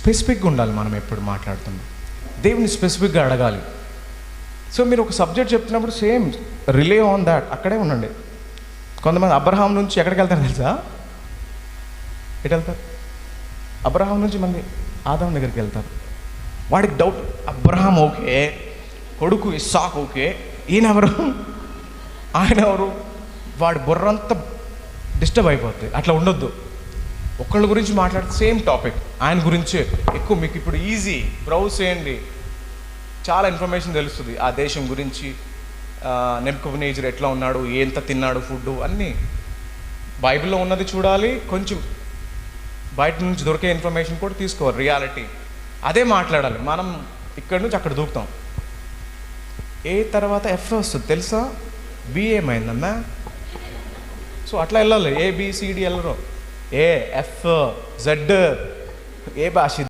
స్పెసిఫిక్గా ఉండాలి. మనం ఎప్పుడు మాట్లాడుతున్నాం దేవుని స్పెసిఫిక్గా అడగాలి. సో మీరు ఒక సబ్జెక్ట్ చెప్తున్నప్పుడు సేమ్ రిలే ఆన్ దాట్, అక్కడే ఉండండి. కొంతమంది అబ్రహాం నుంచి ఎక్కడికి వెళ్తారు తెలుసా? ఎటు వెళ్తారు? అబ్రహాం నుంచి మళ్ళీ ఆదాం దగ్గరికి వెళ్తారు. వాడికి డౌట్, అబ్రహాం ఓకే, కొడుకు ఇస్సాకు ఓకే, ఈయన ఎవరు, ఆయన ఎవరు? వాడి బుర్రంతా డిస్టర్బ్ అయిపోతుంది. అట్లా ఉండొద్దు. ఒకళ్ళ గురించి మాట్లాడితే సేమ్ టాపిక్, ఆయన గురించే ఎక్కువ. మీకు ఇప్పుడు ఈజీ, బ్రౌజ్ చేయండి, చాలా ఇన్ఫర్మేషన్ తెలుస్తుంది ఆ దేశం గురించి. నెబుకద్నెజర్ ఎట్లా ఉన్నాడు, ఎంత తిన్నాడు, ఫుడ్ అన్నీ బైబిల్లో ఉన్నది చూడాలి. కొంచెం బయట నుంచి దొరికే ఇన్ఫర్మేషన్ కూడా తీసుకోవాలి, రియాలిటీ అదే మాట్లాడాలి. మనం ఇక్కడి నుంచి అక్కడ దూకుతాం. ఏ తర్వాత ఎఫ్ వస్తుంది తెలుసా? బి ఏమైందమ్మా? సో అట్లా వెళ్ళాలి. ఏబిసిడి వెళ్ళరు, ఏ ఎఫ్ జెడ్ ఏ భాష